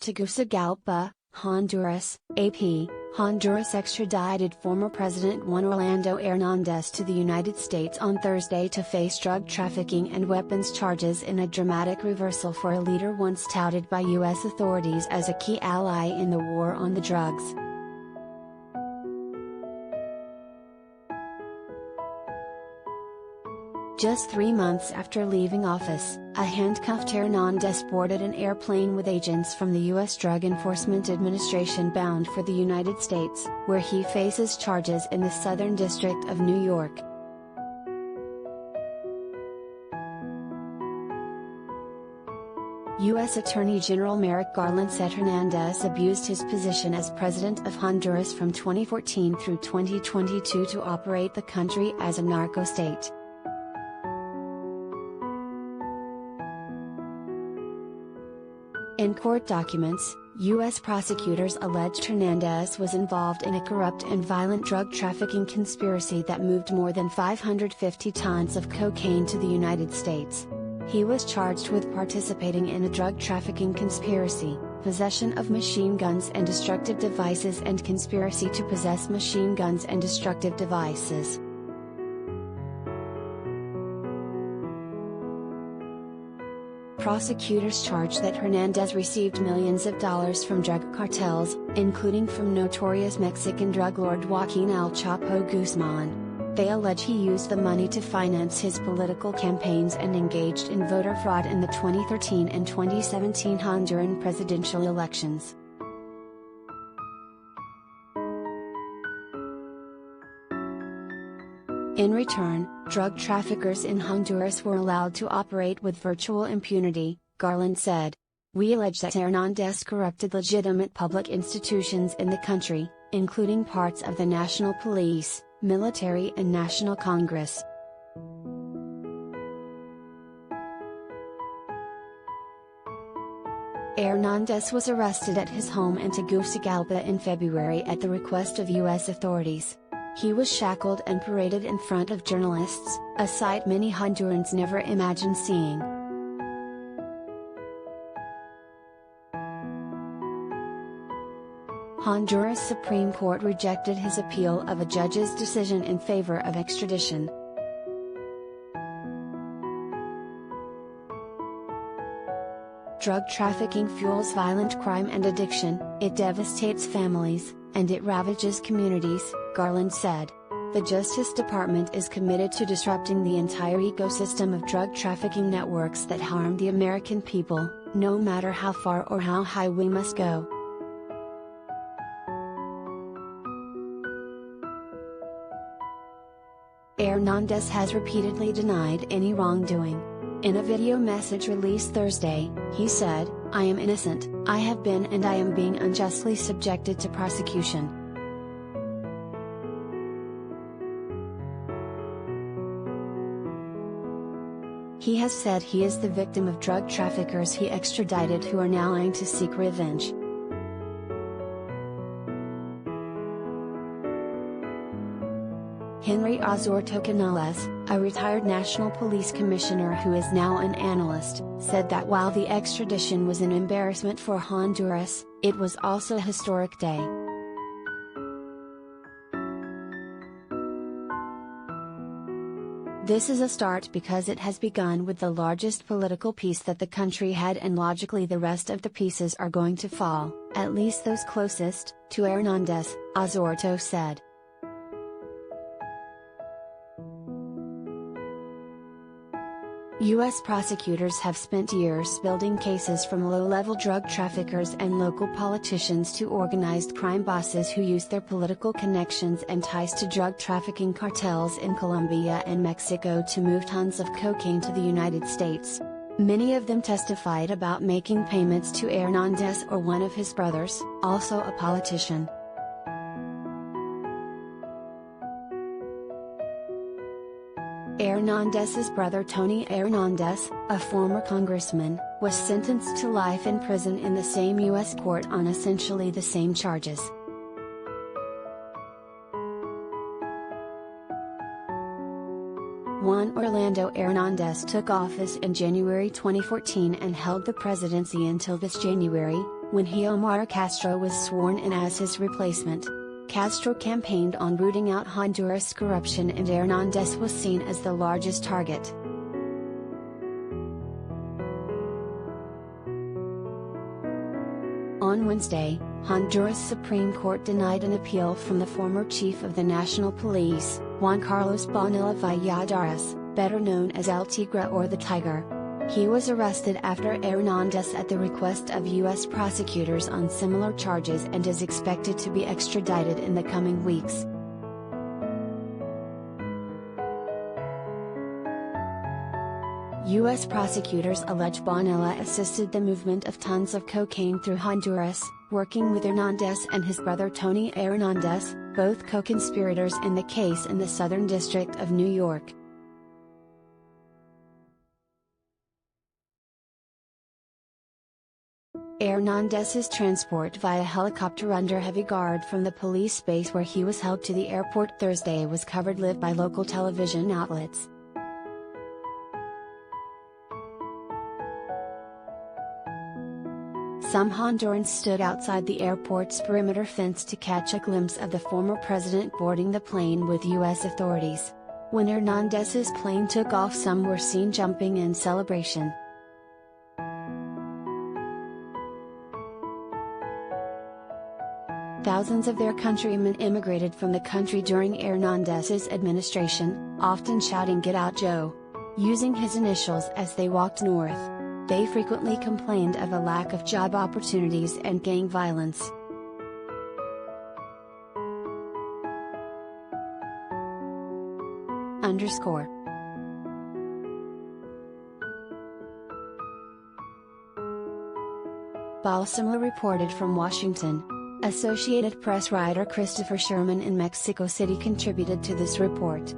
TEGUCIGALPA, Honduras, AP, Honduras extradited former President Juan Orlando Hernández to the United States on Thursday to face drug trafficking and weapons charges in a dramatic reversal for a leader once touted by U.S. authorities as a key ally in the war on the drugs. Just 3 months after leaving office, a handcuffed Hernández boarded an airplane with agents from the U.S. Drug Enforcement Administration bound for the United States, where he faces charges in the Southern District of New York. U.S. Attorney General Merrick Garland said Hernández abused his position as President of Honduras from 2014 through 2022 to operate the country as a narco-state. In court documents, U.S. prosecutors alleged Hernández was involved in a corrupt and violent drug trafficking conspiracy that moved more than 550 tons of cocaine to the United States. He was charged with participating in a drug trafficking conspiracy, possession of machine guns and destructive devices, and conspiracy to possess machine guns and destructive devices. Prosecutors charged that Hernández received millions of dollars from drug cartels, including from notorious Mexican drug lord Joaquin El Chapo Guzman. They allege he used the money to finance his political campaigns and engaged in voter fraud in the 2013 and 2017 Honduran presidential elections. In return, drug traffickers in Honduras were allowed to operate with virtual impunity, Garland said. We allege that Hernández corrupted legitimate public institutions in the country, including parts of the National Police, military and National Congress. Hernández was arrested at his home in TEGUCIGALPA in February at the request of U.S. authorities. He was shackled and paraded in front of journalists, a sight many Hondurans never imagined seeing. Honduras Supreme Court rejected his appeal of a judge's decision in favor of extradition. Drug trafficking fuels violent crime and addiction, it devastates families, and it ravages communities, Garland said. The Justice Department is committed to disrupting the entire ecosystem of drug trafficking networks that harm the American people, no matter how far or how high we must go. Hernández has repeatedly denied any wrongdoing. In a video message released Thursday, he said, "I am innocent, I have been and I am being unjustly subjected to prosecution." He has said he is the victim of drug traffickers he extradited who are now lying to seek revenge. Henry Osorto Canales, a retired National Police Commissioner who is now an analyst, said that while the extradition was an embarrassment for Honduras, it was also a historic day. This is a start because it has begun with the largest political piece that the country had, and logically the rest of the pieces are going to fall, at least those closest to Hernández, Osorto said. U.S. prosecutors have spent years building cases from low-level drug traffickers and local politicians to organized crime bosses who use their political connections and ties to drug trafficking cartels in Colombia and Mexico to move tons of cocaine to the United States. Many of them testified about making payments to Hernández or one of his brothers, also a politician. Hernández's brother Tony Hernández, a former congressman, was sentenced to life in prison in the same U.S. court on essentially the same charges. Juan Orlando Hernández took office in January 2014 and held the presidency until this January, When Xiomara Castro was sworn in as his replacement, Castro campaigned on rooting out Honduras corruption, and Hernández was seen as the largest target. On Wednesday, Honduras Supreme Court denied an appeal from the former chief of the National Police, Juan Carlos Bonilla Valladares, better known as El Tigre or the Tiger. He was arrested after Hernández at the request of U.S. prosecutors on similar charges and is expected to be extradited in the coming weeks. U.S. prosecutors allege Bonilla assisted the movement of tons of cocaine through Honduras, working with Hernández and his brother Tony Hernández, both co-conspirators in the case in the Southern District of New York. Hernández's transport via helicopter under heavy guard from the police base where he was held to the airport Thursday was covered live by local television outlets. Some Hondurans stood outside the airport's perimeter fence to catch a glimpse of the former president boarding the plane with U.S. authorities. When Hernández's plane took off, some were seen jumping in celebration. Thousands of their countrymen immigrated from the country during Hernández's administration, often shouting "Get out, Joe!" using his initials as they walked north. They frequently complained of a lack of job opportunities and gang violence. Balsamler reported from Washington. Associated Press writer Christopher Sherman in Mexico City contributed to this report.